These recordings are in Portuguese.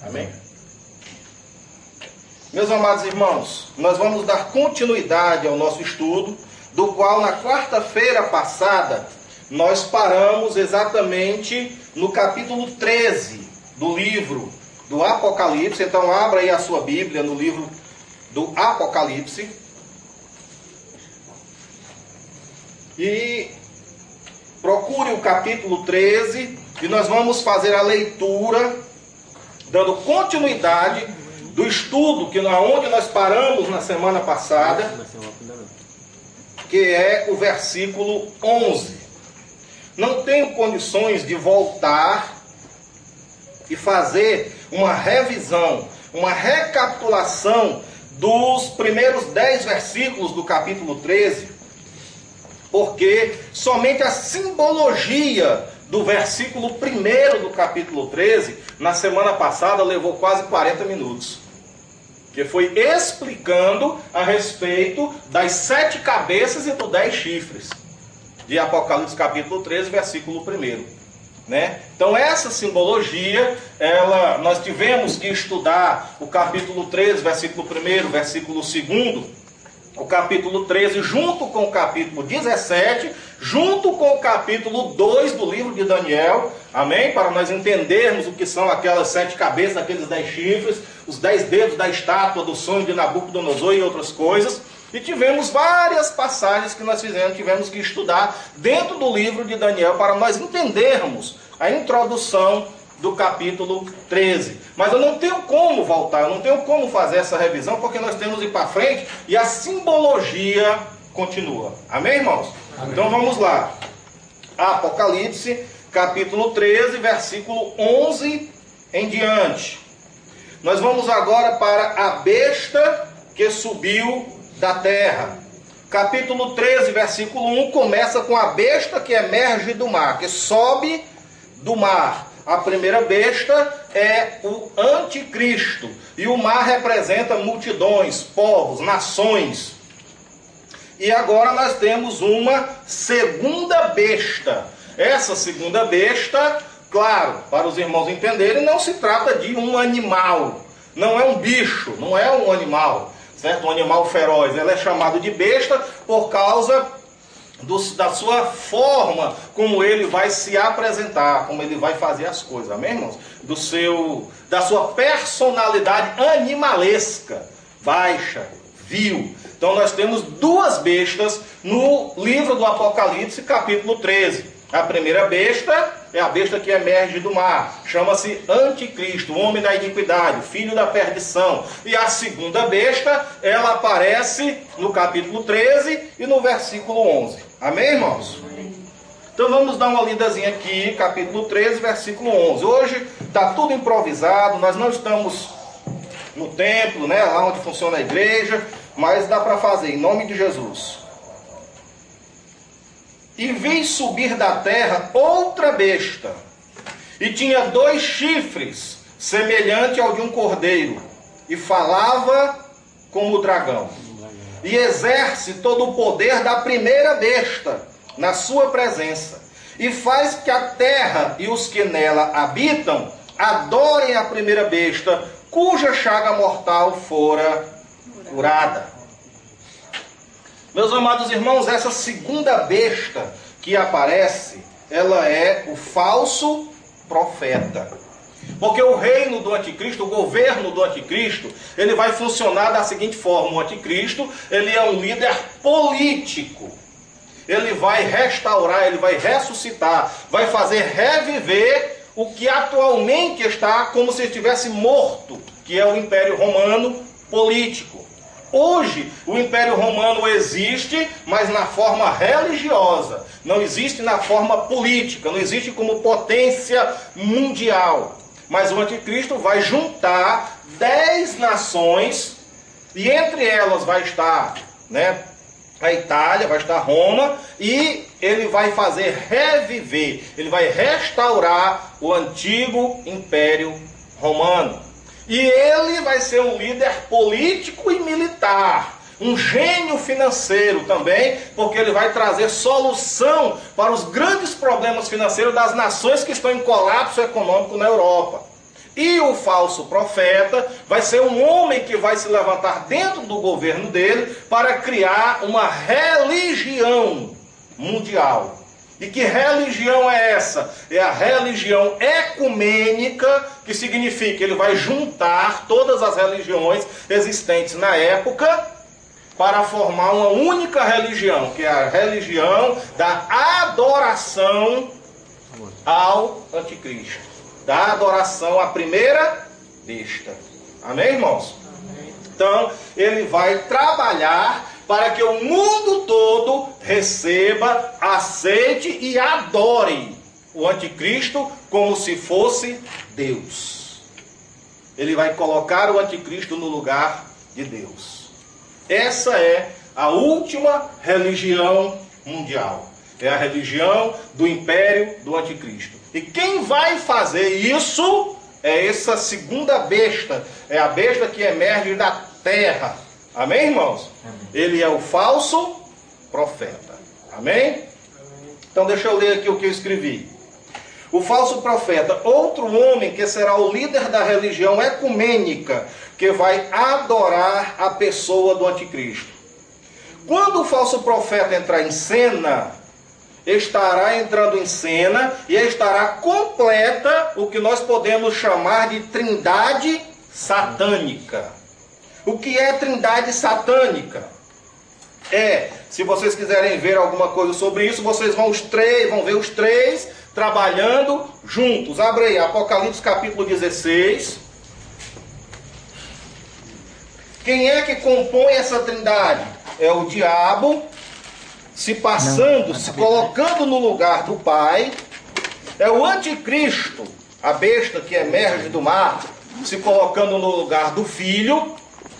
Amém? Meus amados irmãos, nós vamos dar continuidade ao nosso estudo, do qual na quarta-feira passada nós paramos exatamente no capítulo 13 do livro do Apocalipse. Então abra aí a sua Bíblia no livro do Apocalipse e procure o capítulo 13 e nós vamos fazer a leitura, dando continuidade do estudo onde nós paramos na semana passada, que é o versículo 11. Não tenho condições de voltar e fazer uma revisão, uma recapitulação dos primeiros 10 versículos do capítulo 13, porque somente a simbologia do versículo 1 do capítulo 13, na semana passada, levou quase 40 minutos. Que foi explicando a respeito das 7 cabeças e dos 10 chifres. De Apocalipse capítulo 13, versículo 1. Né? Então essa simbologia, nós tivemos que estudar o capítulo 13, versículo 1, versículo 2, o capítulo 13 junto com o capítulo 17, junto com o capítulo 2 do livro de Daniel, amém? Para nós entendermos o que são aquelas 7 cabeças, aqueles 10 chifres, os 10 dedos da estátua do sonho de Nabucodonosor e outras coisas. E tivemos várias passagens que nós tivemos que estudar dentro do livro de Daniel para nós entendermos a introdução do capítulo 13. Mas eu não tenho como voltar, eu não tenho como fazer essa revisão, porque nós temos que ir para frente e a simbologia continua. Amém, irmãos? Amém. Então vamos lá. Apocalipse, capítulo 13, versículo 11 em diante. Nós vamos agora para a besta que subiu da terra. Capítulo 13, versículo 1, começa com a besta que emerge do mar, que sobe do mar. A primeira besta é o anticristo. E o mar representa multidões, povos, nações. E agora nós temos uma segunda besta. Essa segunda besta, claro, para os irmãos entenderem, não se trata de um animal. Não é um bicho, não é um animal, certo? Um animal feroz. Ela é chamada de besta por causa da sua forma, como ele vai se apresentar, como ele vai fazer as coisas, amém, irmãos? Da sua personalidade animalesca, baixa, vil. Então nós temos 2 bestas no livro do Apocalipse, capítulo 13. A primeira besta é a besta que emerge do mar, chama-se Anticristo, o homem da iniquidade, filho da perdição. E a segunda besta, ela aparece no capítulo 13 e no versículo 11. Amém, irmãos? Então vamos dar uma lidazinha aqui, capítulo 13, versículo 11. Hoje está tudo improvisado, nós não estamos no templo, né, lá onde funciona a igreja, mas dá para fazer, em nome de Jesus. E vi subir da terra outra besta, e tinha 2 chifres, semelhante ao de um cordeiro, e falava como o dragão. E exerce todo o poder da primeira besta na sua presença, e faz que a terra e os que nela habitam adorem a primeira besta, cuja chaga mortal fora curada. Meus amados irmãos, essa segunda besta que aparece, ela é o falso profeta. Porque o reino do anticristo, o governo do anticristo, ele vai funcionar da seguinte forma: o anticristo, ele é um líder político. Ele vai restaurar, ele vai ressuscitar, vai fazer reviver o que atualmente está como se estivesse morto, que é o Império Romano político. Hoje, o Império Romano existe, mas na forma religiosa. Não existe na forma política, não existe como potência mundial. Mas o anticristo vai juntar 10 nações, e entre elas vai estar, né, a Itália, vai estar Roma, e ele vai fazer reviver, ele vai restaurar o antigo Império Romano. E ele vai ser um líder político e militar, um gênio financeiro também, porque ele vai trazer solução para os grandes problemas financeiros das nações que estão em colapso econômico na Europa. E o falso profeta vai ser um homem que vai se levantar dentro do governo dele para criar uma religião mundial. E que religião é essa? É a religião ecumênica, que significa que ele vai juntar todas as religiões existentes na época para formar uma única religião, que é a religião da adoração ao anticristo, da adoração à primeira besta. Amém, irmãos? Amém. Então, ele vai trabalhar para que o mundo todo receba, aceite e adore o anticristo como se fosse Deus. Ele vai colocar o anticristo no lugar de Deus. Essa é a última religião mundial. É a religião do império do anticristo. E quem vai fazer isso é essa segunda besta. É a besta que emerge da terra. Amém, irmãos? Amém. Ele é o falso profeta. Amém? Então deixa eu ler aqui o que eu escrevi. O falso profeta, outro homem que será o líder da religião ecumênica, que vai adorar a pessoa do anticristo. Quando o falso profeta entrar em cena, estará entrando em cena e estará completa o que nós podemos chamar de trindade satânica. O que é trindade satânica? Se vocês quiserem ver alguma coisa sobre isso, vocês vão ver os três trabalhando juntos. Abre aí, Apocalipse capítulo 16. Quem é que compõe essa trindade? É o diabo se colocando no lugar do Pai. É o anticristo, a besta que emerge do mar, se colocando no lugar do Filho.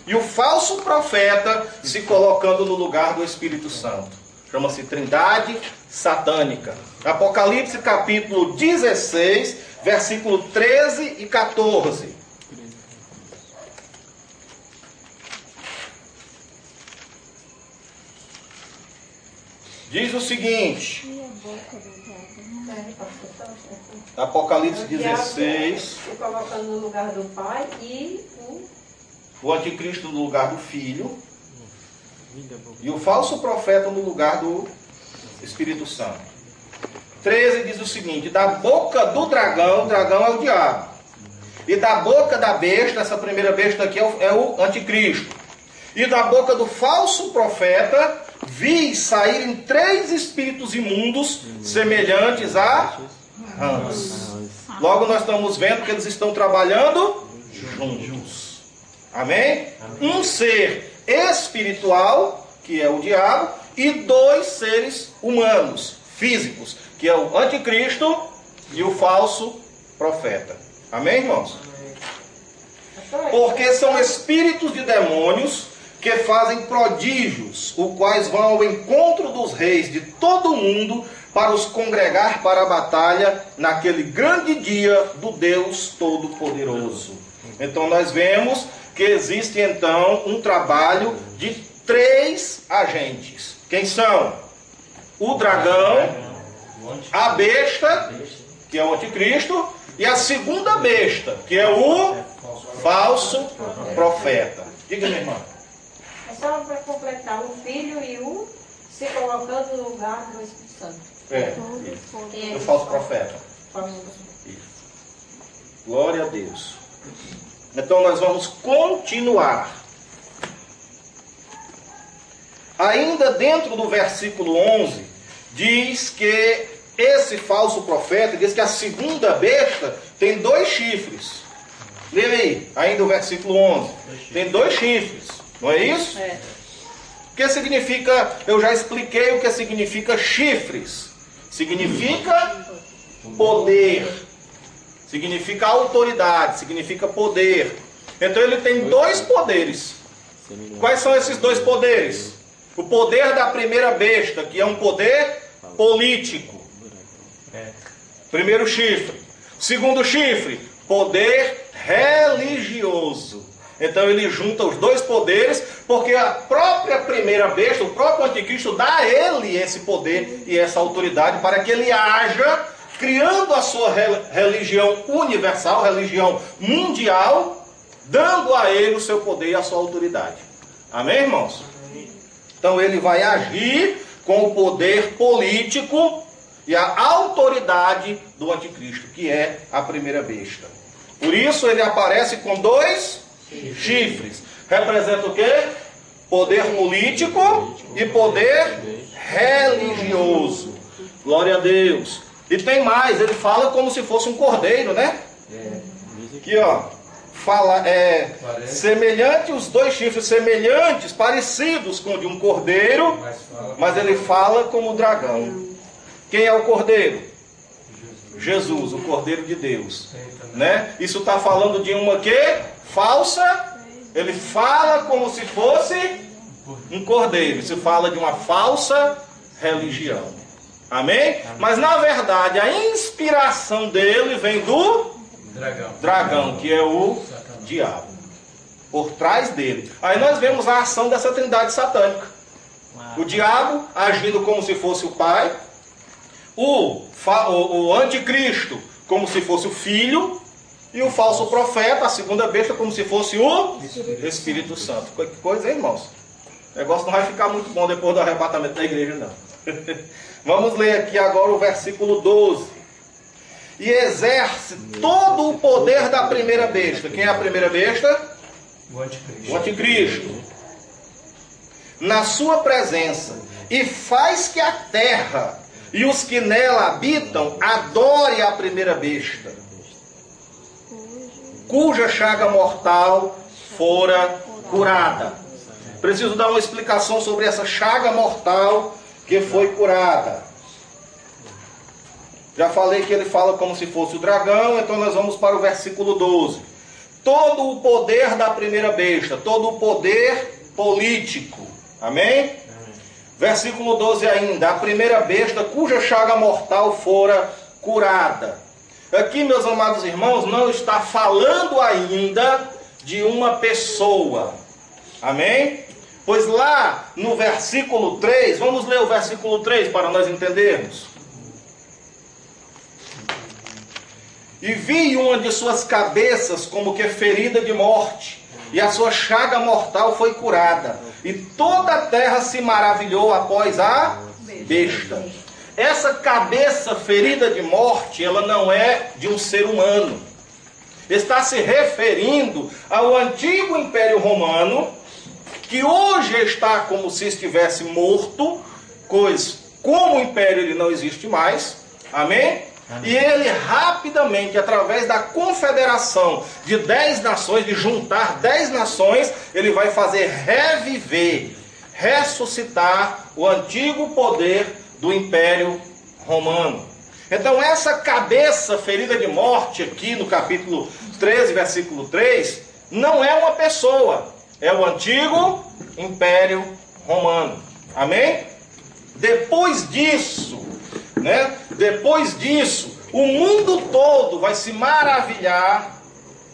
E o falso profeta se colocando no lugar do Espírito Santo. Chama-se trindade satânica. Apocalipse capítulo 16, versículo 13 e 14. Diz o seguinte, Apocalipse 16, se colocando no lugar do Pai e o anticristo no lugar do Filho e o falso profeta no lugar do Espírito Santo. 13 diz o seguinte: da boca do dragão, o dragão é o diabo, e da boca da besta, essa primeira besta aqui é o anticristo, e da boca do falso profeta vi saírem 3 espíritos imundos semelhantes a rãs. Logo nós estamos vendo que eles estão trabalhando juntos. Amém? Um ser espiritual, que é o diabo, e 2 seres humanos, físicos, que é o anticristo e o falso profeta. Amém, irmãos? Porque são espíritos de demônios que fazem prodígios, os quais vão ao encontro dos reis de todo o mundo para os congregar para a batalha naquele grande dia do Deus Todo-Poderoso. Então nós vemos que existe então um trabalho de 3 agentes. Quem são? O dragão, a besta, que é o anticristo, e a segunda besta, que é o falso profeta. Diga, minha irmã. É só para completar, o Filho e o se colocando no lugar do Espírito Santo. O falso profeta. Isso. Glória a Deus. Então nós vamos continuar. Ainda dentro do versículo 11, diz que esse falso profeta, diz que a segunda besta tem 2 chifres. Lê aí, ainda o versículo 11. Tem 2 chifres, não é isso? É. O que significa, eu já expliquei o que significa chifres. Significa poder. Significa autoridade, significa poder. Então ele tem 2 poderes. Quais são esses 2 poderes? O poder da primeira besta, que é um poder político. Primeiro chifre. Segundo chifre, poder religioso. Então ele junta os 2 poderes, porque a própria primeira besta, o próprio anticristo, dá a ele esse poder e essa autoridade para que ele haja criando a sua religião universal, religião mundial, dando a ele o seu poder e a sua autoridade. Amém, irmãos? Então ele vai agir com o poder político e a autoridade do anticristo, que é a primeira besta. Por isso ele aparece com 2 chifres. Representa o quê? Poder político e poder religioso. Glória a Deus. E tem mais, ele fala como se fosse um cordeiro, né? Aqui, ó. Fala, semelhante, os 2 chifres semelhantes, parecidos com o de um cordeiro, mas ele fala como o dragão. Quem é o cordeiro? Jesus, o cordeiro de Deus, né? Isso está falando de uma quê? Falsa. Ele fala como se fosse um cordeiro. Isso fala de uma falsa religião. Amém? Mas na verdade a inspiração dele vem do dragão, que é o diabo. Por trás dele. Aí nós vemos a ação dessa trindade satânica. O diabo agindo como se fosse o pai. O anticristo como se fosse o filho. E o falso profeta, a segunda besta, como se fosse o Espírito Santo. Que coisa, hein, irmãos? O negócio não vai ficar muito bom depois do arrebatamento da igreja, não. Vamos ler aqui agora o versículo 12. E exerce todo o poder da primeira besta. Quem é a primeira besta? O anticristo. O anticristo. Na sua presença. E faz que a terra e os que nela habitam adorem a primeira besta, cuja chaga mortal fora curada. Preciso dar uma explicação sobre essa chaga mortal que foi curada. Já falei que ele fala como se fosse o dragão, então nós vamos para o versículo 12. Todo o poder da primeira besta, todo o poder político. Amém? Versículo 12 ainda. A primeira besta cuja chaga mortal fora curada. Aqui, meus amados irmãos, não está falando ainda de uma pessoa. Amém? Pois lá no versículo 3, vamos ler o versículo 3 para nós entendermos. E vi uma de suas cabeças como que ferida de morte, e a sua chaga mortal foi curada. E toda a terra se maravilhou após a besta. Essa cabeça ferida de morte, ela não é de um ser humano. Está se referindo ao antigo Império Romano, que hoje está como se estivesse morto, pois como o império ele não existe mais. Amém? E ele rapidamente, através da confederação de 10 nações, de juntar 10 nações, ele vai fazer reviver, ressuscitar o antigo poder do Império Romano. Então essa cabeça ferida de morte aqui no capítulo 13, versículo 3, não é uma pessoa, é o antigo Império Romano. Amém? Depois disso, o mundo todo vai se maravilhar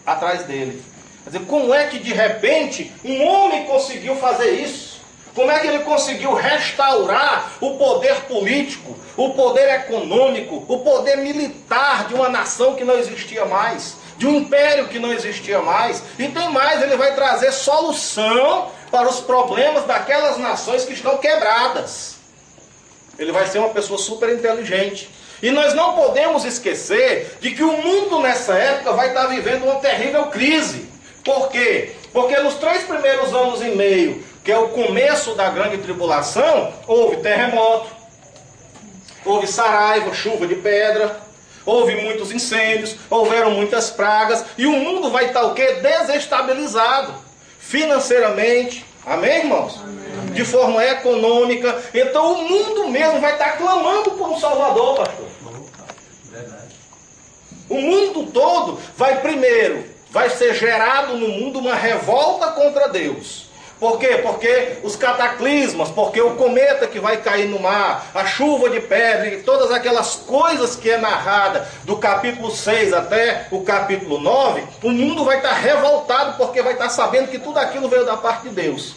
atrás dele. Quer dizer, como é que de repente um homem conseguiu fazer isso? Como é que ele conseguiu restaurar o poder político, o poder econômico, o poder militar de uma nação que não existia mais, de um império que não existia mais? E tem mais, ele vai trazer solução para os problemas daquelas nações que estão quebradas. Ele vai ser uma pessoa super inteligente. E nós não podemos esquecer de que o mundo nessa época vai estar vivendo uma terrível crise. Por quê? Porque nos 3 primeiros anos e meio, que é o começo da grande tribulação, houve terremoto, houve saraiva, chuva de pedra, houve muitos incêndios, houveram muitas pragas, e o mundo vai estar o quê? Desestabilizado, financeiramente, amém, irmãos? Amém. De forma econômica. Então o mundo mesmo vai estar clamando por um Salvador, pastor. Verdade. O mundo todo vai ser gerado no mundo uma revolta contra Deus. Por quê? Porque os cataclismas, porque o cometa que vai cair no mar, a chuva de pedra e todas aquelas coisas que é narrada do capítulo 6 até o capítulo 9, o mundo vai estar revoltado porque vai estar sabendo que tudo aquilo veio da parte de Deus.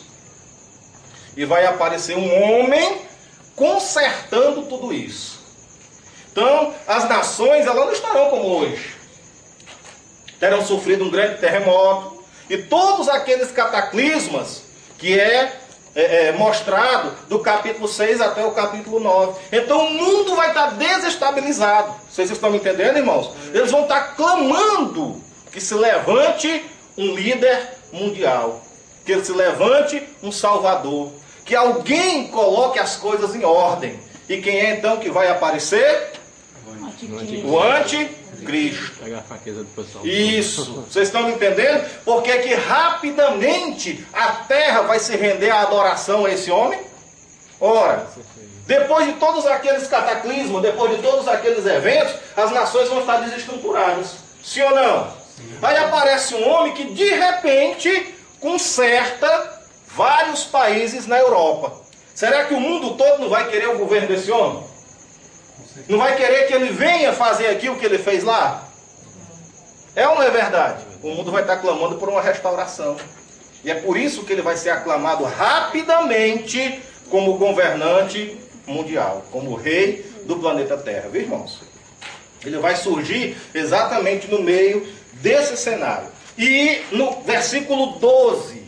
E vai aparecer um homem consertando tudo isso. Então, as nações, elas não estarão como hoje. Terão sofrido um grande terremoto. E todos aqueles cataclismas que mostrado do capítulo 6 até o capítulo 9. Então o mundo vai estar desestabilizado. Vocês estão me entendendo, irmãos? Eles vão estar clamando que se levante um líder mundial. Que se levante um salvador. Que alguém coloque as coisas em ordem. E quem é então que vai aparecer? O anticristo. Pegar a fraqueza do pessoal. Isso. Vocês estão me entendendo? Porque é que rapidamente a terra vai se render à adoração a esse homem? Ora, depois de todos aqueles cataclismos, depois de todos aqueles eventos, as nações vão estar desestruturadas. Sim ou não? Aí aparece um homem que de repente conserta vários países na Europa. Será que o mundo todo não vai querer o governo desse homem? Não vai querer que ele venha fazer aquilo que ele fez lá? É ou não é verdade? O mundo vai estar clamando por uma restauração. E é por isso que ele vai ser aclamado rapidamente como governante mundial, como rei do planeta Terra, viu, irmãos? Ele vai surgir exatamente no meio desse cenário. E no versículo 12,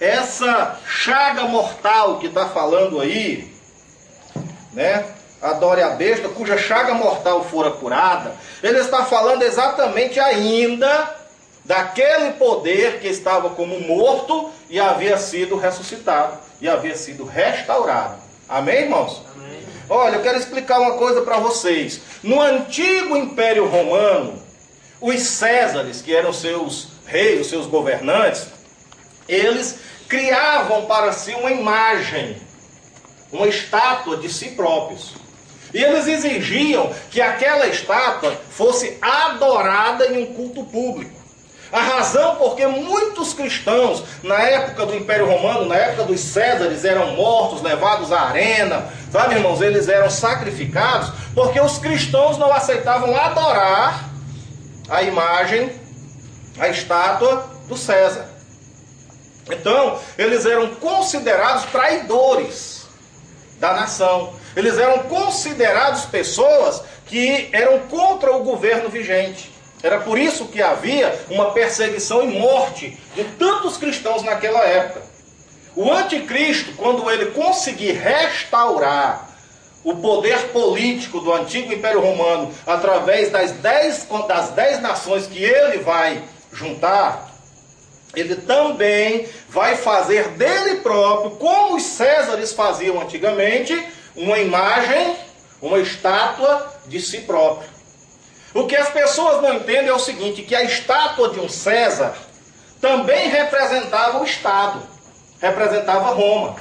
essa chaga mortal que está falando aí, né? Adore a besta, cuja chaga mortal fora curada, ele está falando exatamente ainda daquele poder que estava como morto e havia sido ressuscitado, e havia sido restaurado. Amém, irmãos? Amém. Olha, eu quero explicar uma coisa para vocês. No antigo Império Romano, os Césares, que eram seus reis, os seus governantes, eles criavam para si uma imagem, uma estátua de si próprios. E eles exigiam que aquela estátua fosse adorada em um culto público. A razão porque muitos cristãos, na época do Império Romano, na época dos Césares, eram mortos, levados à arena. Sabe, irmãos, eles eram sacrificados porque os cristãos não aceitavam adorar a imagem, a estátua do César. Então, eles eram considerados traidores da nação. Eles eram considerados pessoas que eram contra o governo vigente. Era por isso que havia uma perseguição e morte de tantos cristãos naquela época. O anticristo, quando ele conseguir restaurar o poder político do antigo Império Romano através das 10 nações que ele vai juntar, ele também vai fazer dele próprio, como os Césares faziam antigamente, uma imagem, uma estátua de si próprio. O que as pessoas não entendem é o seguinte, que a estátua de um César também representava o Estado, representava Roma.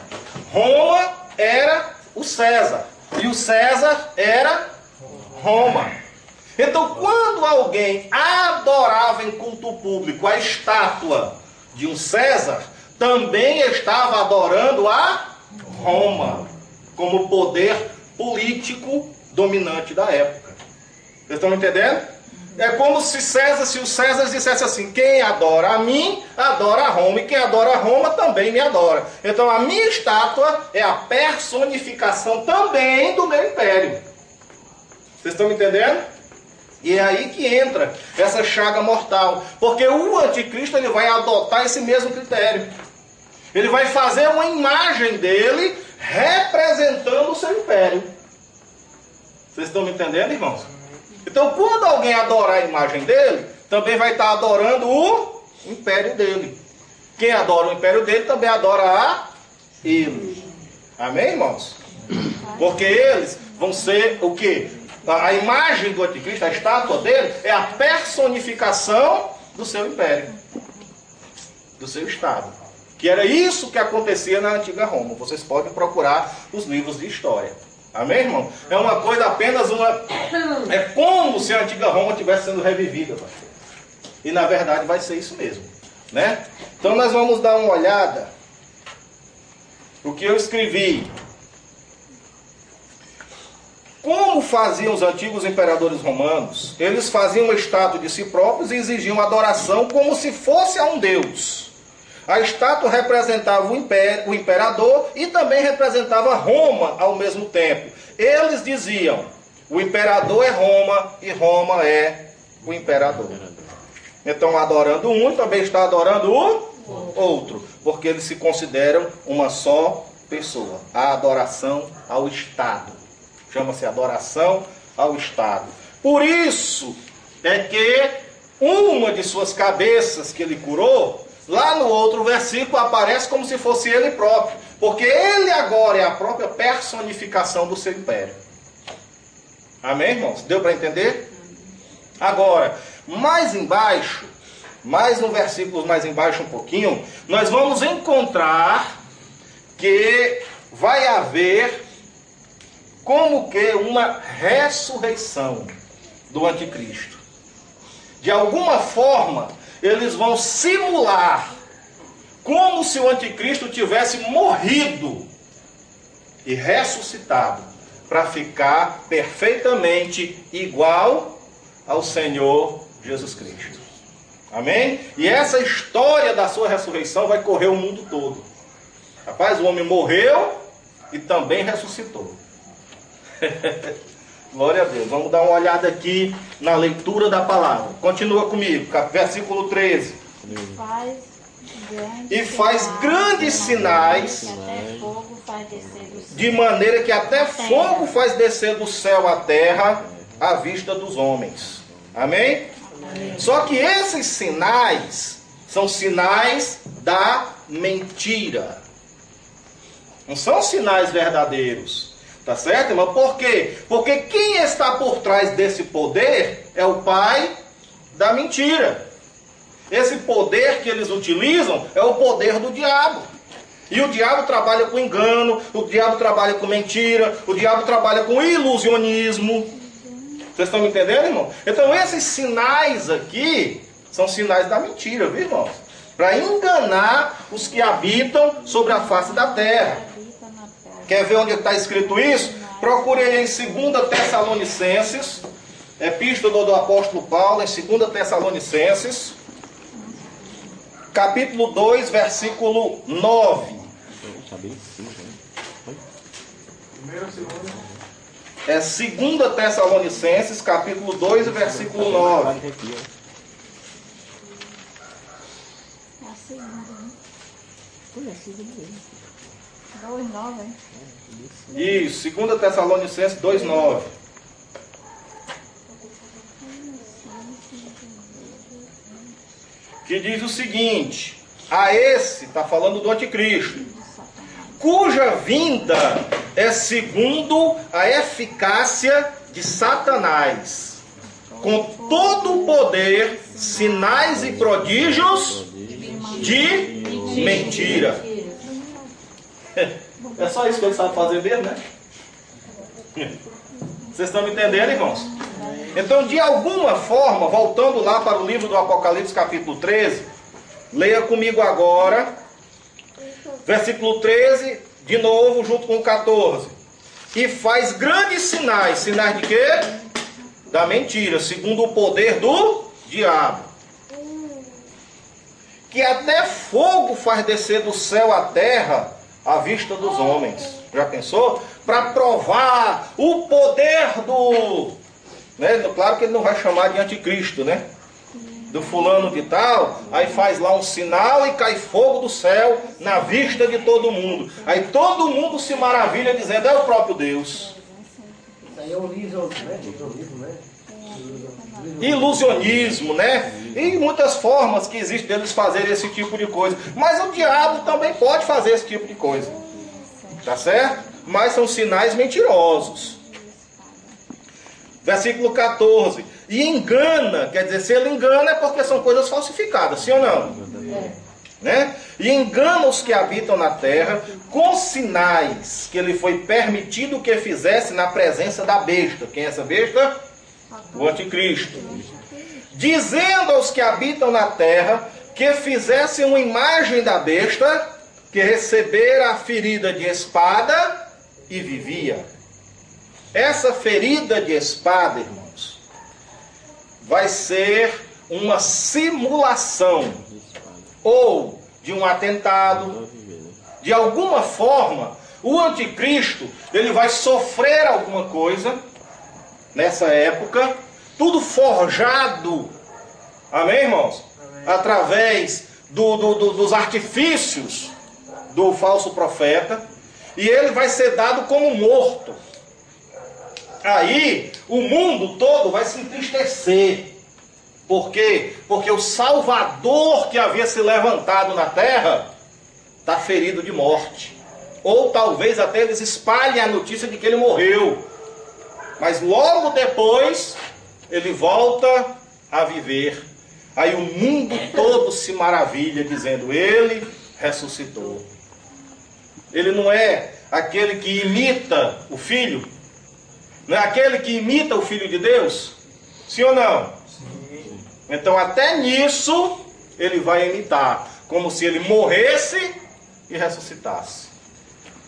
Roma era o César, e o César era Roma. Então, quando alguém adorava em culto público a estátua de um César, também estava adorando a Roma, como poder político dominante da época. Vocês estão entendendo? É como se os Césares dissessem assim, quem adora a mim, adora a Roma, e quem adora a Roma também me adora. Então a minha estátua é a personificação também do meu império. Vocês estão me entendendo? E é aí que entra essa chaga mortal. Porque o anticristo ele vai adotar esse mesmo critério. Ele vai fazer uma imagem dele representando o seu império. Vocês estão me entendendo, irmãos? Então, quando alguém adorar a imagem dele, também vai estar adorando o império dele. Quem adora o império dele também adora a ele. Amém, irmãos? Porque eles vão ser o quê? A imagem do anticristo, a estátua dele, é a personificação do seu império, do seu estado. Que era isso que acontecia na antiga Roma. Vocês podem procurar os livros de história. Amém, irmão? É uma coisa apenas é como se a antiga Roma estivesse sendo revivida, pastor. E na verdade vai ser isso mesmo, né? Então nós vamos dar uma olhada no que eu escrevi. Como faziam os antigos imperadores romanos? Eles faziam uma estátua de si próprios e exigiam adoração como se fosse a um deus. A estátua representava o imperador e também representava Roma ao mesmo tempo. Eles diziam, O imperador é Roma e Roma é o imperador. Então, adorando um, também está adorando o outro, porque eles se consideram uma só pessoa. A adoração ao Estado. Chama-se adoração ao Estado. Por isso é que uma de suas cabeças que ele curou, lá no outro versículo aparece como se fosse ele próprio. Porque ele agora é a própria personificação do seu império. Amém, irmãos? Deu para entender? Agora, mais embaixo, mais no versículo mais embaixo um pouquinho, nós vamos encontrar que vai haver como que uma ressurreição do anticristo. De alguma forma, eles vão simular como se o anticristo tivesse morrido e ressuscitado para ficar perfeitamente igual ao Senhor Jesus Cristo. Amém? E essa história da sua ressurreição vai correr o mundo todo. Rapaz, o homem morreu e também ressuscitou. Glória a Deus. Vamos dar uma olhada aqui na leitura da palavra. Continua comigo, versículo 13. E faz grandes sinais, de maneira que até fogo faz descer do céu à terra, à vista dos homens. Amém? Só que esses sinais são sinais da mentira. Não são sinais verdadeiros. Tá certo, irmão? Por quê? Porque quem está por trás desse poder é o pai da mentira. Esse poder que eles utilizam é o poder do diabo. E o diabo trabalha com engano, o diabo trabalha com mentira, o diabo trabalha com ilusionismo. Vocês estão me entendendo, irmão? Então esses sinais aqui são sinais da mentira, viu, irmãos? Para enganar os que habitam sobre a face da terra. Quer ver onde está escrito isso? Procure aí em 2 Tessalonicenses, epístola do apóstolo Paulo, em 2 Tessalonicenses, capítulo 2, versículo 9. É 2 Tessalonicenses, capítulo 2, versículo 9. Isso, 2 Tessalonicenses 2,9. Que diz o seguinte: a esse, está falando do anticristo, cuja vinda é segundo a eficácia de Satanás, com todo o poder, sinais e prodígios de mentira. É só isso que ele sabe fazer mesmo, né? Vocês estão me entendendo, irmãos? Então, de alguma forma, voltando lá para o livro do Apocalipse, capítulo 13, leia comigo agora, versículo 13, de novo, junto com o 14. E faz grandes sinais. Sinais de quê? Da mentira, segundo o poder do diabo. Que até fogo faz descer do céu à terra, à vista dos homens. Já pensou? Para provar o poder do... Né? Claro que ele não vai chamar de anticristo, né? Do fulano de tal. Aí faz lá um sinal e cai fogo do céu na vista de todo mundo. Aí todo mundo se maravilha dizendo, é o próprio Deus. Isso aí é um ilusionismo, né? Ilusionismo, né? E muitas formas que existem deles fazerem esse tipo de coisa. Mas o diabo também pode fazer esse tipo de coisa. Tá certo? Mas são sinais mentirosos. Versículo 14. E engana, quer dizer, se ele engana é porque são coisas falsificadas, sim ou não? Né? E engana os que habitam na terra com sinais que ele foi permitido que fizesse na presença da besta. Quem é essa besta? O anticristo. Dizendo aos que habitam na terra que fizessem uma imagem da besta, que recebera a ferida de espada e vivia. Essa ferida de espada, irmãos, vai ser uma simulação ou de um atentado. De alguma forma, o anticristo, ele vai sofrer alguma coisa nessa época, tudo forjado, amém, irmãos? Amém. Através dos artifícios do falso profeta, e ele vai ser dado como morto. Aí o mundo todo vai se entristecer. Por quê? Porque o Salvador que havia se levantado na terra está ferido de morte. Ou talvez até eles espalhem a notícia de que ele morreu. Mas logo depois ele volta a viver. Aí o mundo todo se maravilha dizendo: ele ressuscitou. Ele não é aquele que imita o Filho? Não é aquele que imita o Filho de Deus? Sim ou não? Sim. Então até nisso ele vai imitar, como se ele morresse e ressuscitasse.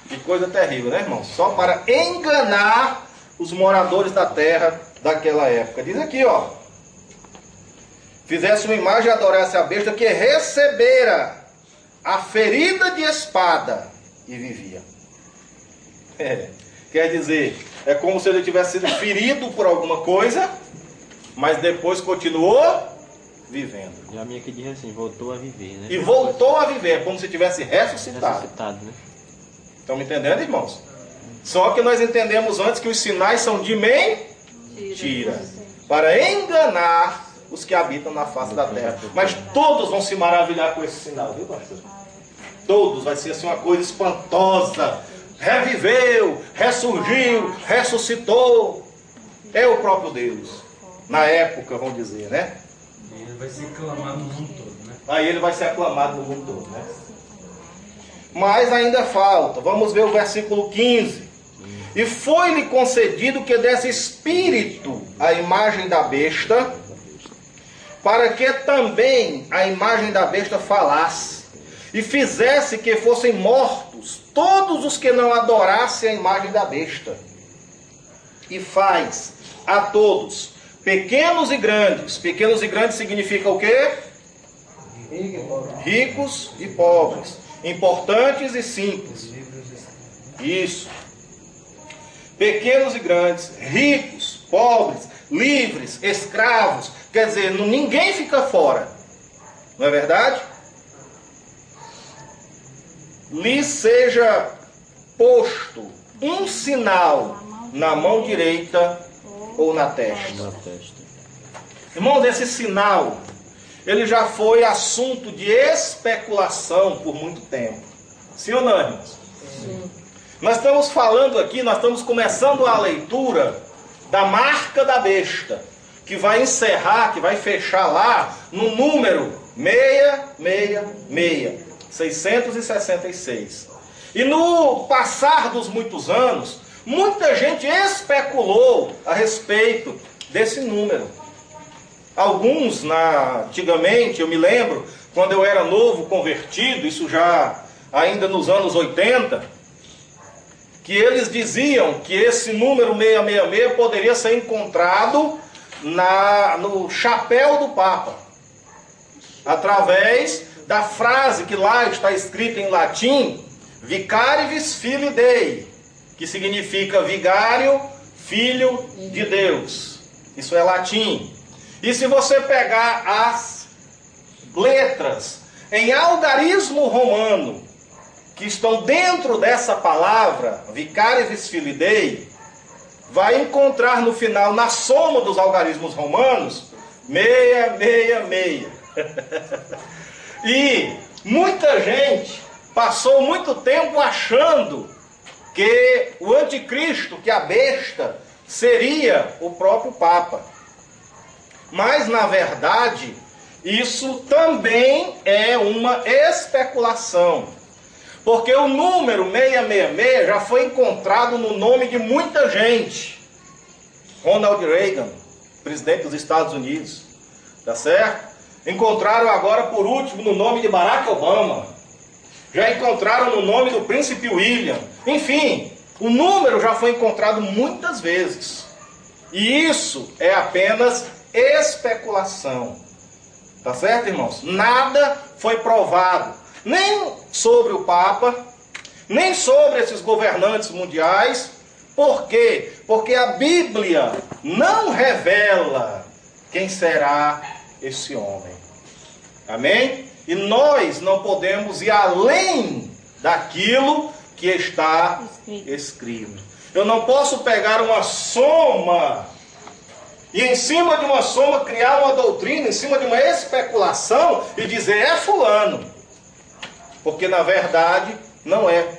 Que coisa terrível, né, irmão? Só para enganar os moradores da terra daquela época. Diz aqui, ó: fizesse uma imagem e adorasse a besta que recebera a ferida de espada e vivia. Quer dizer, é como se ele tivesse sido ferido por alguma coisa, mas depois continuou vivendo. E a minha que diz assim, voltou a viver, né? E voltou a viver, é como se tivesse ressuscitado. Ressuscitado, né? Estão me entendendo, irmãos? Só que nós entendemos antes que os sinais são de mentira, para enganar os que habitam na face da terra. Mas todos vão se maravilhar com esse sinal, viu, pastor? Todos, vai ser assim uma coisa espantosa. Reviveu, ressurgiu, ressuscitou. É o próprio Deus. Na época, vamos dizer, né? E ele vai ser aclamado no mundo todo, né? Aí ele vai ser aclamado no mundo todo, né? Mas ainda falta. Vamos ver o versículo 15. E foi-lhe concedido que desse espírito à imagem da besta, para que também a imagem da besta falasse, e fizesse que fossem mortos todos os que não adorassem a imagem da besta. E faz a todos, pequenos e grandes. Pequenos e grandes significa o quê? Ricos e pobres. Importantes e simples. Isso. Pequenos e grandes, ricos, pobres, livres, escravos. Quer dizer, ninguém fica fora. Não é verdade? Lhe seja posto um sinal na mão direita ou na testa. Irmãos, esse sinal, ele já foi assunto de especulação por muito tempo. Sim ou não, irmãos? Sim. Nós estamos falando aqui, nós estamos começando a leitura da marca da besta, que vai encerrar, que vai fechar lá no número 666. 666. E no passar dos muitos anos, muita gente especulou a respeito desse número. Alguns, antigamente, eu me lembro, quando eu era novo, convertido, isso já ainda nos anos 80, que eles diziam que esse número 666 poderia ser encontrado no chapéu do Papa, através da frase que lá está escrita em latim, Vicarivis Filii Dei, que significa vigário, filho de Deus. Isso é latim. E se você pegar as letras em algarismo romano, que estão dentro dessa palavra, Vicarivis Filii Dei, vai encontrar no final, na soma dos algarismos romanos, 666. E muita gente passou muito tempo achando que o anticristo, que a besta, seria o próprio Papa. Mas, na verdade, isso também é uma especulação. Porque o número 666 já foi encontrado no nome de muita gente. Ronald Reagan, presidente dos Estados Unidos, tá certo? Encontraram agora, por último, no nome de Barack Obama. Já encontraram no nome do príncipe William. Enfim, o número já foi encontrado muitas vezes. E isso é apenas especulação. Tá certo, irmãos? Nada foi provado. Nem sobre o Papa, nem sobre esses governantes mundiais, Por quê? Porque a Bíblia não revela quem será esse homem. Amém? E nós não podemos ir além daquilo que está escrito. Eu não posso pegar uma soma e em cima de uma soma criar uma doutrina, em cima de uma especulação e dizer é fulano. Porque na verdade não é.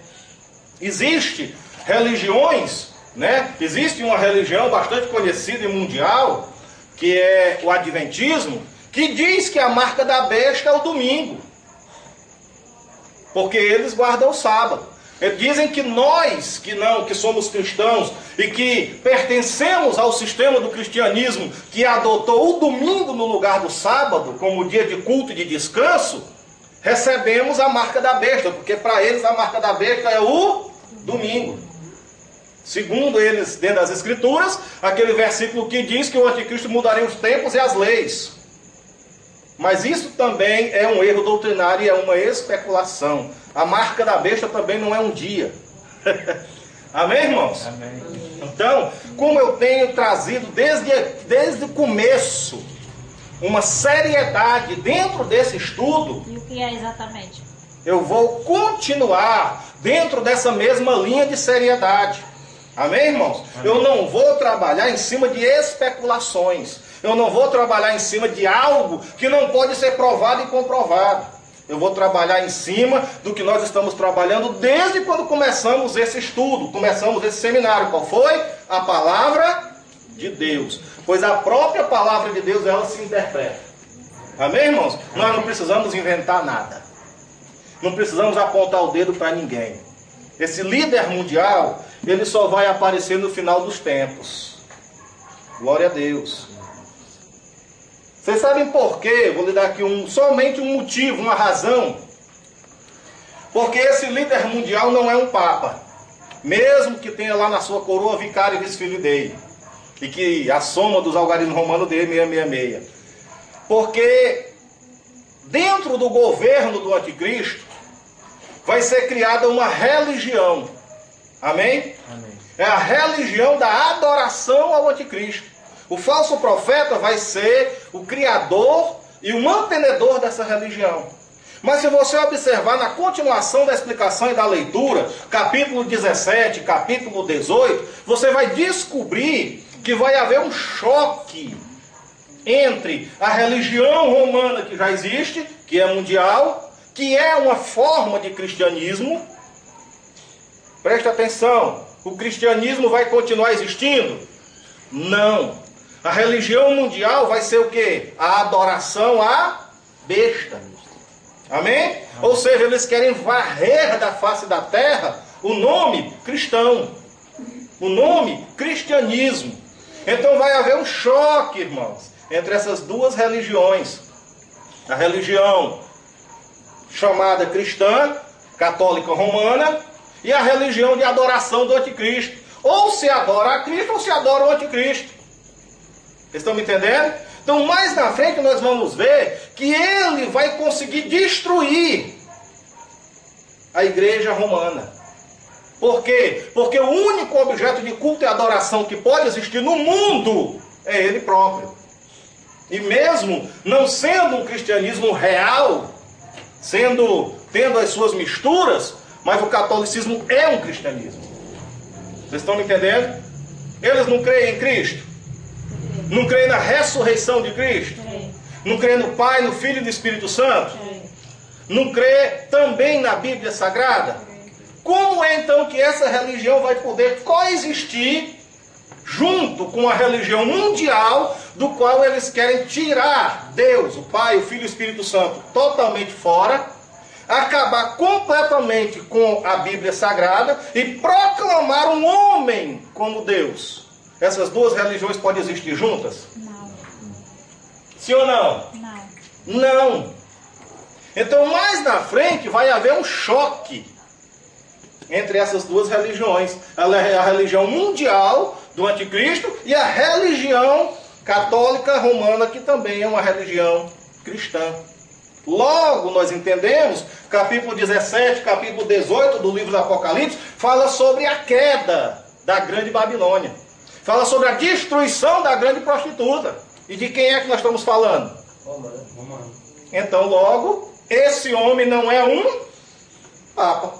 Existe religiões, né? Existe uma religião bastante conhecida e mundial, que é o Adventismo, que diz que a marca da besta é o domingo. Porque eles guardam o sábado. Eles dizem que nós, que somos cristãos e que pertencemos ao sistema do cristianismo que adotou o domingo no lugar do sábado, como dia de culto e de descanso, recebemos a marca da besta, porque para eles a marca da besta é o domingo. Segundo eles, dentro das Escrituras, aquele versículo que diz que o anticristo mudaria os tempos e as leis. Mas isso também é um erro doutrinário e é uma especulação. A marca da besta também não é um dia. Amém, irmãos? Amém. Então, como eu tenho trazido desde o começo uma seriedade dentro desse estudo, E o que é exatamente? eu vou continuar dentro dessa mesma linha de seriedade. Amém, irmãos? Amém. Eu não vou trabalhar em cima de especulações. Eu não vou trabalhar em cima de algo que não pode ser provado e comprovado. Eu vou trabalhar em cima do que nós estamos trabalhando desde quando começamos esse estudo, começamos esse seminário. Qual foi? A palavra de Deus. Pois a própria palavra de Deus, ela se interpreta. Amém, irmãos? Nós não precisamos inventar nada. Não precisamos apontar o dedo para ninguém. Esse líder mundial, ele só vai aparecer no final dos tempos. Glória a Deus. Vocês sabem por quê? Vou lhe dar aqui somente um motivo, uma razão. Porque esse líder mundial não é um papa. Mesmo que tenha lá na sua coroa vicário e vice-filho dele. E que a soma dos algarismos romanos dê 666. Porque dentro do governo do anticristo vai ser criada uma religião. Amém? Amém. É a religião da adoração ao anticristo. O falso profeta vai ser o criador e o mantenedor dessa religião. Mas se você observar na continuação da explicação e da leitura, capítulo 17, capítulo 18, você vai descobrir que vai haver um choque entre a religião romana que já existe, que é mundial, que é uma forma de cristianismo. Presta atenção, o cristianismo vai continuar existindo? Não. A religião mundial vai ser o quê? A adoração à besta. Amém? Ou seja, eles querem varrer da face da terra o nome cristão. O nome cristianismo. Então vai haver um choque, irmãos, entre essas duas religiões. A religião chamada cristã, católica romana, e a religião de adoração do anticristo. Ou se adora a Cristo ou se adora o anticristo. Vocês estão me entendendo? Então mais na frente nós vamos ver que ele vai conseguir destruir a igreja romana. Por quê? Porque o único objeto de culto e adoração que pode existir no mundo é ele próprio. E mesmo não sendo um cristianismo real, tendo as suas misturas, mas o catolicismo é um cristianismo. Vocês estão me entendendo? Eles não creem em Cristo? Não creem na ressurreição de Cristo? Não creem no Pai, no Filho e no Espírito Santo? Não creem também na Bíblia Sagrada? Como é então que essa religião vai poder coexistir junto com a religião mundial, do qual eles querem tirar Deus, o Pai, o Filho e o Espírito Santo totalmente fora, acabar completamente com a Bíblia Sagrada e proclamar um homem como Deus? Essas duas religiões podem existir juntas? Não. Sim ou não? Não. Não. Então mais na frente vai haver um choque entre essas duas religiões. A religião mundial do anticristo e a religião católica romana, que também é uma religião cristã. Logo nós entendemos, capítulo 17, capítulo 18 do livro do Apocalipse, fala sobre a queda da grande Babilônia. Fala sobre a destruição da grande prostituta. E de quem é que nós estamos falando? Romano. Então, logo, esse homem não é um papa.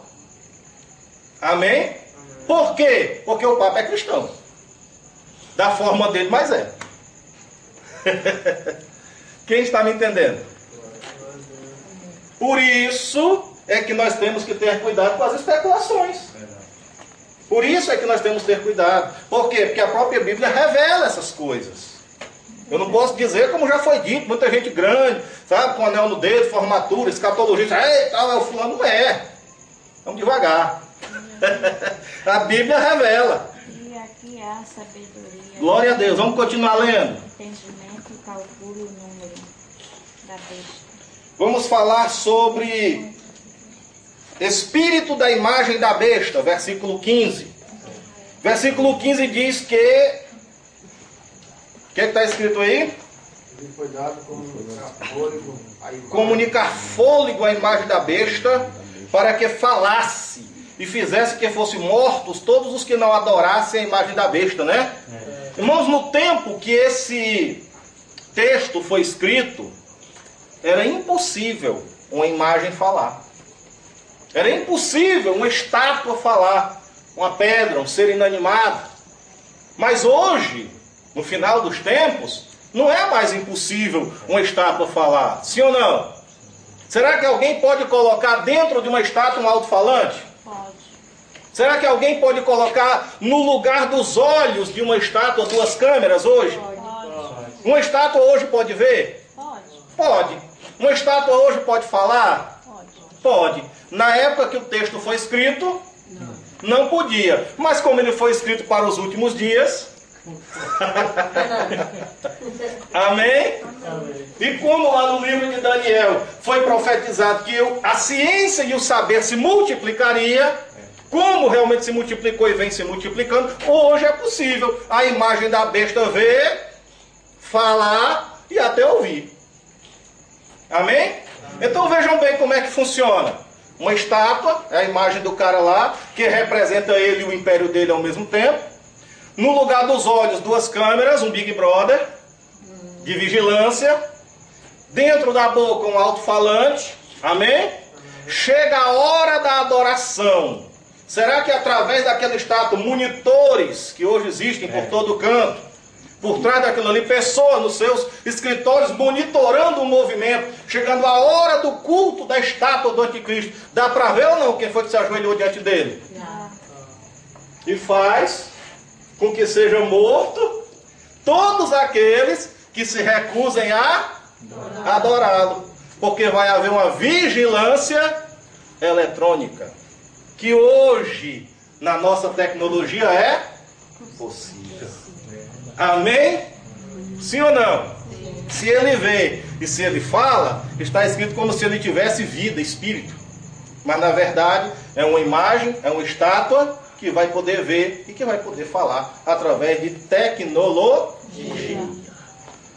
Amém? Por quê? Porque o papa é cristão. Da forma dele, mas é. Quem está me entendendo? Por isso é que nós temos que ter cuidado com as especulações. Por isso é que nós temos que ter cuidado. Por quê? Porque a própria Bíblia revela essas coisas. Eu não posso dizer, como já foi dito, muita gente grande, sabe, com anel no dedo, formatura, escatologista, tal, é o fulano, não é. Vamos devagar. A Bíblia revela. E aqui há sabedoria. Glória a Deus. Vamos continuar lendo. Entendimento e calcula o número da besta. Vamos falar sobre espírito da imagem da besta, versículo 15. Versículo 15 diz que... O que está escrito aí? Ele foi dado comunicar fôlego à imagem. Comunicar fôlego à imagem da besta, para que falasse e fizesse que fossem mortos todos os que não adorassem a imagem da besta, né? Irmãos, no tempo que esse texto foi escrito, era impossível uma imagem falar. Era impossível uma estátua falar, uma pedra, um ser inanimado. Mas hoje, no final dos tempos, não é mais impossível uma estátua falar. Sim ou não? Será que alguém pode colocar dentro de uma estátua um alto-falante? Pode. Será que alguém pode colocar no lugar dos olhos de uma estátua 2 câmeras hoje? Pode. Uma estátua hoje pode ver? Pode. Pode. Uma estátua hoje pode falar? Pode. Pode. Na época que o texto foi escrito, não podia. Mas como ele foi escrito para os últimos dias... Amém? E como lá no livro de Daniel foi profetizado que a ciência e o saber se multiplicaria, como realmente se multiplicou e vem se multiplicando, hoje é possível a imagem da besta ver, falar e até ouvir. Amém? Então vejam bem como é que funciona. Uma estátua, é a imagem do cara lá, que representa ele e o império dele ao mesmo tempo. No lugar dos olhos, 2 câmeras, um Big Brother de vigilância. Dentro da boca, um alto-falante. Amém? Chega a hora da adoração. Será que através daquela estátua, monitores que hoje existem por todo canto, por trás daquilo ali, pessoas nos seus escritórios monitorando o movimento, chegando a hora do culto da estátua do anticristo, dá para ver ou não quem foi que se ajoelhou diante dele? E faz com que seja morto todos aqueles que se recusem a adorá-lo. Porque vai haver uma vigilância eletrônica, que hoje, na nossa tecnologia, é possível. Amém? Sim ou não? Se ele vê e se ele fala, está escrito como se ele tivesse vida, espírito. Mas na verdade é uma imagem, é uma estátua que vai poder ver e que vai poder falar através de tecnologia.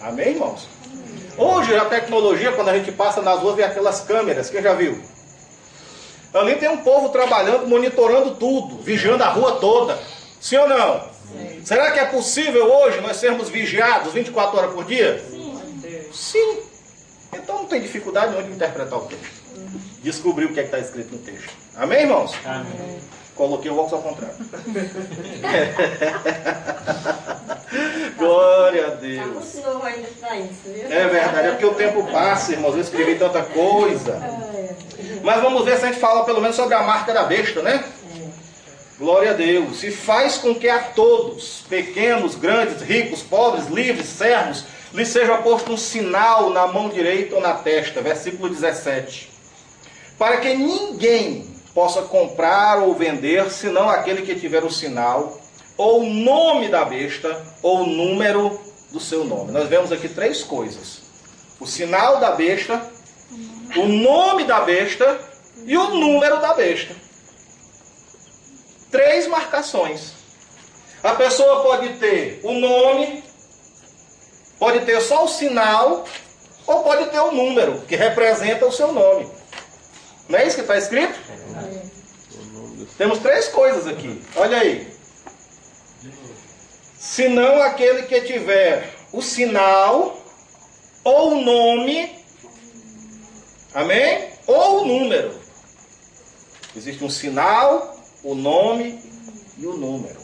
Amém, irmãos? Hoje a tecnologia, quando a gente passa nas ruas, vê aquelas câmeras, quem já viu? Ali tem um povo trabalhando, monitorando tudo, vigiando a rua toda. Sim ou não? Sim. Será que é possível hoje nós sermos vigiados 24 horas por dia? Sim. Sim. Então não tem dificuldade nenhuma de interpretar o texto. Descobrir o que é que está escrito no texto. Amém, irmãos? Amém. Coloquei o óculos ao contrário. Glória a Deus. O senhor ainda está isso, viu? É verdade, é porque o tempo passa, irmãos. Eu escrevi tanta coisa. Mas vamos ver se a gente fala pelo menos sobre a marca da besta, né? Glória a Deus. E faz com que a todos, pequenos, grandes, ricos, pobres, livres, servos, lhe seja posto um sinal na mão direita ou na testa. Versículo 17. Para que ninguém possa comprar ou vender, senão aquele que tiver o sinal, ou o nome da besta, ou o número do seu nome. Nós vemos aqui 3 coisas. O sinal da besta, o nome da besta e o número da besta. 3 marcações. A pessoa pode ter o nome, pode ter só o sinal, ou pode ter o número, que representa o seu nome. Não é isso que está escrito? Temos 3 coisas aqui. Olha aí. senão aquele que tiver o sinal ou o nome, amém? Ou o número. Existe um sinal, o nome e o número.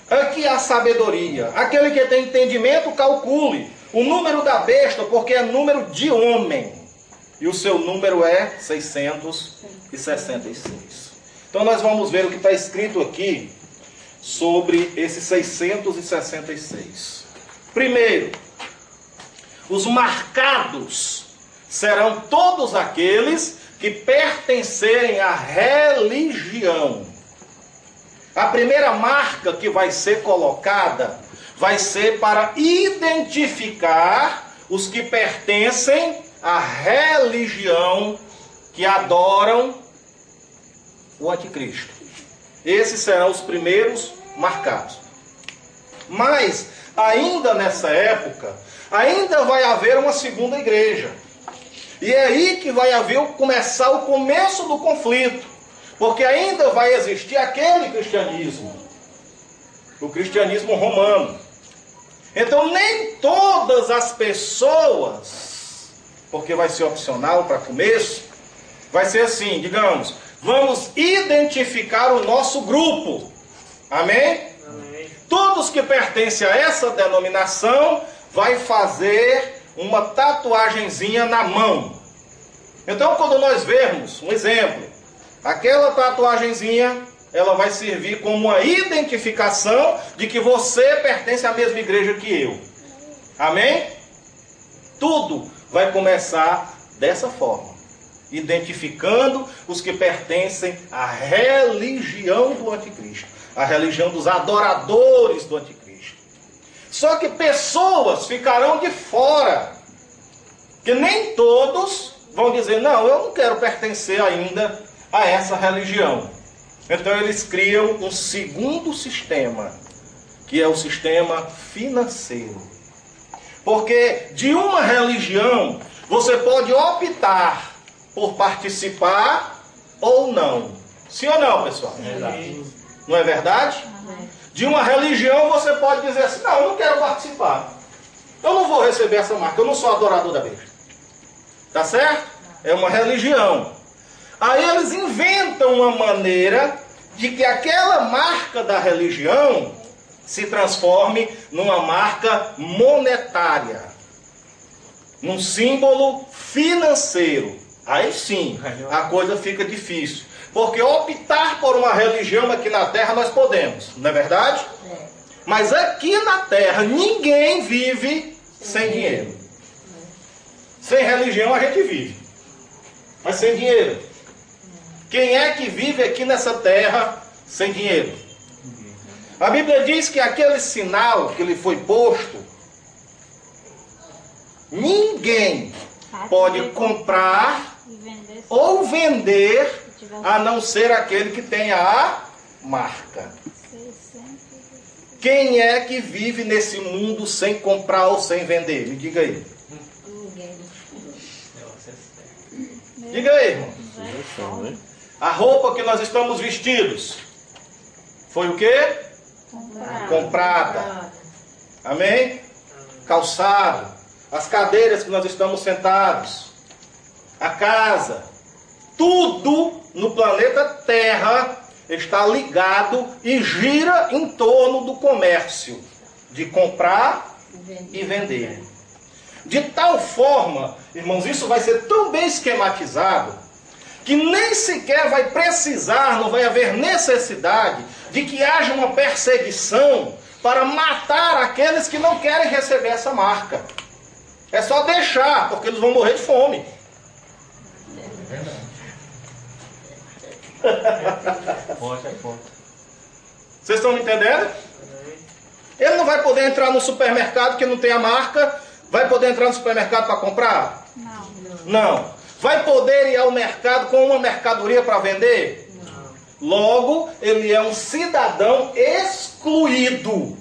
Aqui a sabedoria. Aquele que tem entendimento, calcule o número da besta, porque é número de homem. E o seu número é 666. Então nós vamos ver o que está escrito aqui sobre esse 666. Primeiro, os marcados serão todos aqueles que pertencerem à religião. A primeira marca que vai ser colocada vai ser para identificar os que pertencem à religião que adoram o anticristo. Esses serão os primeiros marcados. Mas, ainda nessa época, ainda vai haver uma segunda igreja. E é aí que vai começar o começo do conflito. Porque ainda vai existir aquele cristianismo, o cristianismo romano. Então nem todas as pessoas, porque vai ser opcional para começo, vai ser assim, digamos, vamos identificar o nosso grupo. Amém? Amém. Todos que pertencem a essa denominação vai fazer uma tatuagenzinha na mão. Então quando nós vermos, um exemplo, aquela tatuagenzinha, ela vai servir como uma identificação de que você pertence à mesma igreja que eu. Amém? Tudo vai começar dessa forma. Identificando os que pertencem à religião do anticristo. A religião dos adoradores do anticristo. Só que pessoas ficarão de fora. Que nem todos vão dizer, não, eu não quero pertencer ainda a essa religião. Então eles criam um segundo sistema, que é o sistema financeiro. Porque de uma religião você pode optar por participar ou não. Sim ou não, pessoal? Verdade. Não é verdade? De uma religião você pode dizer assim, não, eu não quero participar. Eu não vou receber essa marca, eu não sou adorador da besta. Tá certo? É uma religião. Aí eles inventam uma maneira de que aquela marca da religião se transforme numa marca monetária, num símbolo financeiro. Aí sim, a coisa fica difícil. Porque optar por uma religião aqui na terra nós podemos, não é verdade? Mas aqui na terra ninguém vive sem dinheiro. Sem religião a gente vive, mas sem dinheiro. Quem é que vive aqui nessa terra sem dinheiro? A Bíblia diz que aquele sinal que lhe foi posto, ninguém pode comprar ou vender, a não ser aquele que tenha a marca. Quem é que vive nesse mundo sem comprar ou sem vender? Me diga aí. Diga aí, irmão. A roupa que nós estamos vestidos foi o quê? Comprada. Amém? Calçado. As cadeiras que nós estamos sentados. A casa. Tudo no planeta Terra está ligado e gira em torno do comércio. De comprar e vender. De tal forma, irmãos, isso vai ser tão bem esquematizado que nem sequer vai precisar, não vai haver necessidade de que haja uma perseguição para matar aqueles que não querem receber essa marca. É só deixar, porque eles vão morrer de fome. Vocês estão me entendendo? Ele não vai poder entrar no supermercado que não tem a marca. Vai poder entrar no supermercado para comprar? Não. Vai poder ir ao mercado com uma mercadoria para vender? Não. Logo, ele é um cidadão excluído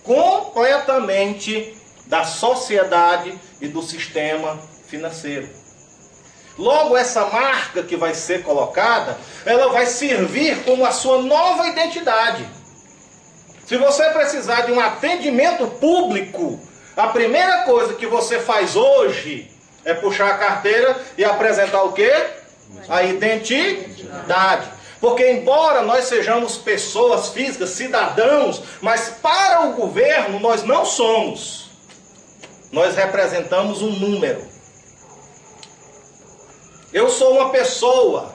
completamente da sociedade e do sistema financeiro. Logo, essa marca que vai ser colocada, ela vai servir como a sua nova identidade. Se você precisar de um atendimento público, a primeira coisa que você faz hoje é puxar a carteira e apresentar o quê? A identidade. Porque embora nós sejamos pessoas físicas, cidadãos, mas para o governo nós não somos. Nós representamos um número. Eu sou uma pessoa.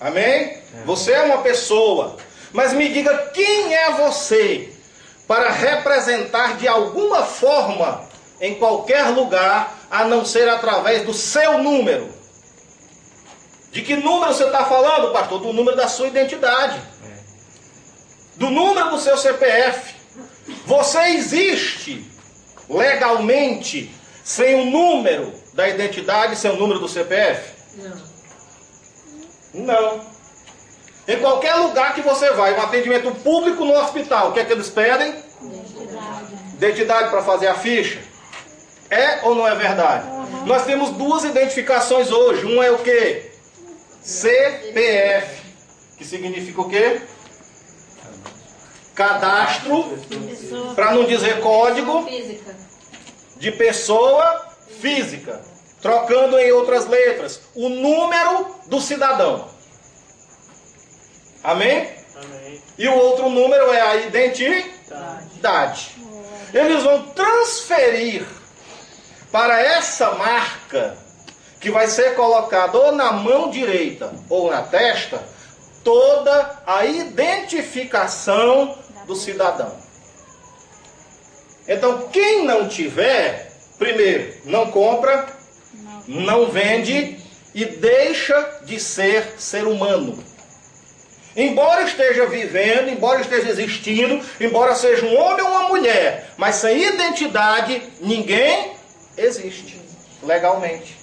Amém? Você é uma pessoa. Mas me diga quem é você para representar de alguma forma em qualquer lugar, a não ser através do seu número. De que número você está falando, pastor? Do número da sua identidade. Do número do seu CPF. Você existe legalmente sem o número da identidade, sem o número do CPF? Não. Em qualquer lugar que você vai, um atendimento público no hospital, o que é que eles pedem? Identidade para fazer a ficha. É ou não é verdade? Nós temos duas identificações hoje. Uma é o quê? CPF. Que significa o quê? Cadastro, para não dizer código, de pessoa física. Trocando em outras letras, o número do cidadão. Amém? Amém. E o outro número é a identidade. Eles vão transferir para essa marca, que vai ser colocada ou na mão direita ou na testa, toda a identificação do cidadão. Então, quem não tiver, primeiro, não compra, não vende e deixa de ser humano. Embora esteja vivendo, embora esteja existindo, embora seja um homem ou uma mulher, mas sem identidade, ninguém existe, legalmente.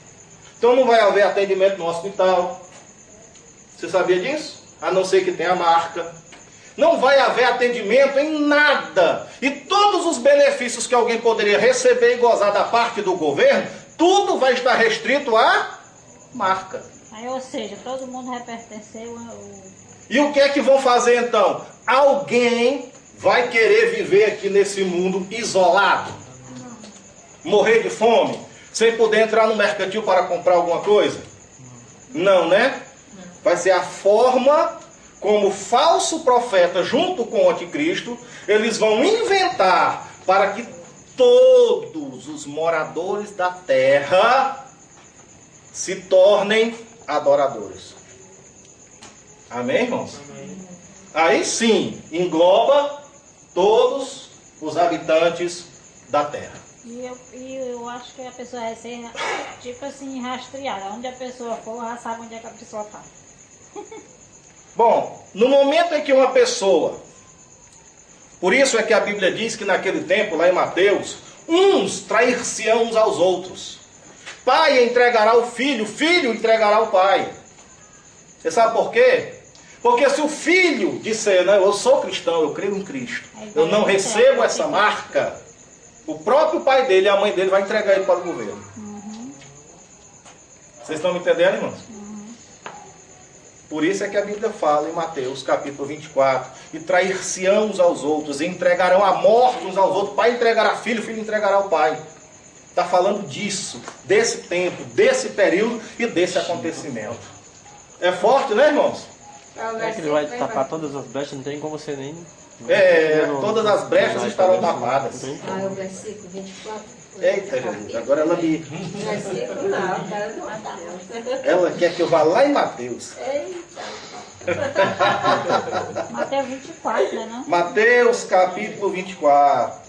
Então não vai haver atendimento no hospital. Você sabia disso? A não ser que tenha marca. Não vai haver atendimento em nada. E todos os benefícios que alguém poderia receber e gozar da parte do governo, tudo vai estar restrito à marca. Aí, ou seja, todo mundo vai pertencer E o que é que vão fazer então? Alguém vai querer viver aqui nesse mundo isolado? Morrer de fome? Sem poder entrar no mercantil para comprar alguma coisa? Não, né? Vai ser a forma como o falso profeta, junto com o anticristo, eles vão inventar para que todos os moradores da terra se tornem adoradores. Amém, irmãos? Amém. Aí sim, engloba todos os habitantes da terra. E eu acho que a pessoa vai ser, tipo assim, rastreada. Onde a pessoa for, já sabe onde é que a pessoa está. Bom, no momento em que uma pessoa... Por isso é que a Bíblia diz que naquele tempo, lá em Mateus, uns trair-se-ão uns aos outros. Pai entregará o filho entregará o pai. Você sabe por quê? Porque se o filho disser, não, eu sou cristão, eu creio em Cristo, eu não recebo essa marca, o próprio pai dele e a mãe dele vai entregar ele para o governo. Vocês estão me entendendo, irmãos? Por isso é que a Bíblia fala em Mateus capítulo 24, e trair-se-ão uns aos outros, e entregarão a morte uns aos outros, pai entregará filho, filho entregará o pai. Está falando disso, desse tempo, desse período e desse acontecimento. É forte, né, irmãos? É que ele vai tapar todas as brechas, não tem como você nem... Todas as brechas estarão tapadas. Ah, o versículo 24. Eita, Jesus, agora ela me... Versículo não, cara do Mateus. Ela quer que eu vá lá em Mateus. Eita. Mateus 24, né, não? Mateus capítulo 24.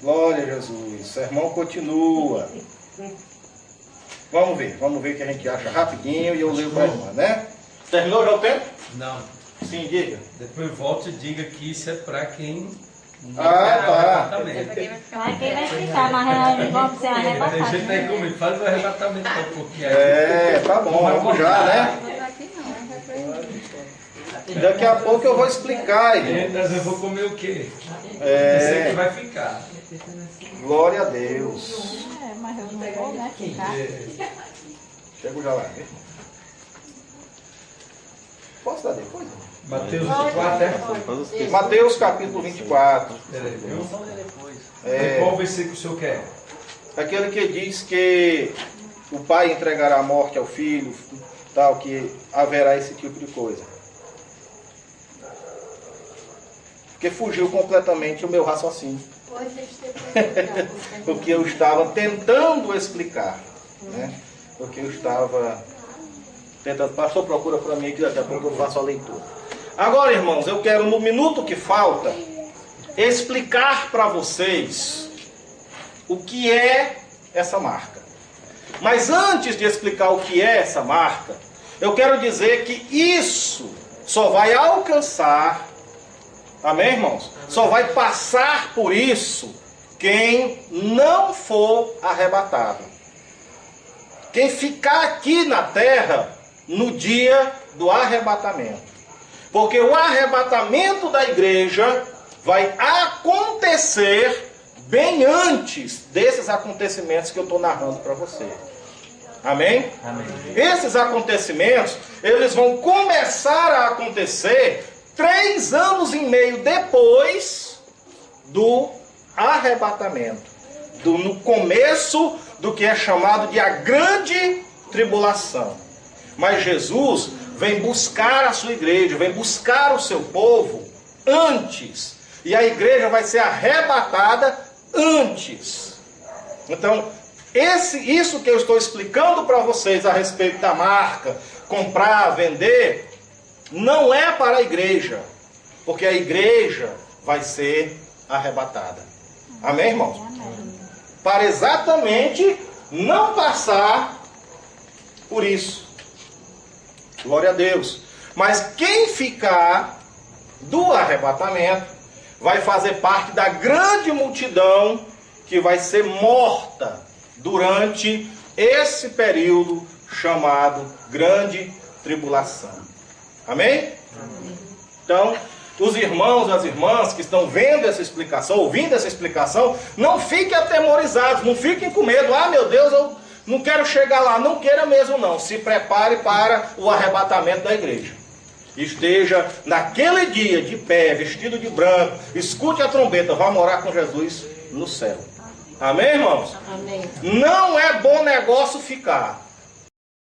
Glória a Jesus. O sermão continua. Vamos ver o que a gente acha rapidinho e eu leio para a irmã, né? Terminou já o tempo? Não. Sim, diga. Depois volte e diga que isso é para quem não Ah, quer tá. arrebatamento. Vai quem vai ficar, mas vamos ser Tem arrebatados. gente aí comigo, faz o arrebatamento porque Tá bom, vamos já, né? Daqui a pouco eu vou explicar, irmão. Mas eu vou comer o quê? É. Você que vai ficar. Glória a Deus. Mas eu não vou, né, ficar. Chego já lá, viu? Posso dar depois? Não? Mateus 24, é? Todos os Mateus capítulo 24. Peraí, viu? É, Qual versículo o senhor quer? aquele que diz que o pai entregará a morte ao filho, tal, que haverá esse tipo de coisa. Porque fugiu completamente o meu raciocínio. O que eu estava tentando explicar. Né? O que eu estava tentando. Pastor, procura para mim que daqui a pouco eu faço a leitura. Agora, irmãos, eu quero, no minuto que falta, explicar para vocês o que é essa marca. Mas antes de explicar o que é essa marca, eu quero dizer que isso só vai alcançar, amém, irmãos? Só vai passar por isso quem não for arrebatado. Quem ficar aqui na terra no dia do arrebatamento. Porque o arrebatamento da igreja vai acontecer bem antes desses acontecimentos que eu estou narrando para você. Amém? Amém. Esses acontecimentos, eles vão começar a acontecer 3 anos e meio depois do arrebatamento. No começo do que é chamado de a grande tribulação. Mas Jesus vem buscar a sua igreja, vem buscar o seu povo antes. E a igreja vai ser arrebatada antes. Então, isso que eu estou explicando para vocês a respeito da marca, comprar, vender, não é para a igreja. Porque a igreja vai ser arrebatada. Amém, irmãos? Amém. Para exatamente não passar por isso. Glória a Deus. Mas quem ficar do arrebatamento vai fazer parte da grande multidão que vai ser morta durante esse período chamado Grande Tribulação. Amém? Amém. Então, os irmãos e as irmãs que estão vendo essa explicação, ouvindo essa explicação, não fiquem atemorizados, não fiquem com medo. Ah, meu Deus, eu não quero chegar lá. Não queira mesmo não. Se prepare para o arrebatamento da igreja. Esteja naquele dia de pé, vestido de branco, escute a trombeta, vá morar com Jesus no céu. Amém, irmãos? Amém. Não é bom negócio ficar.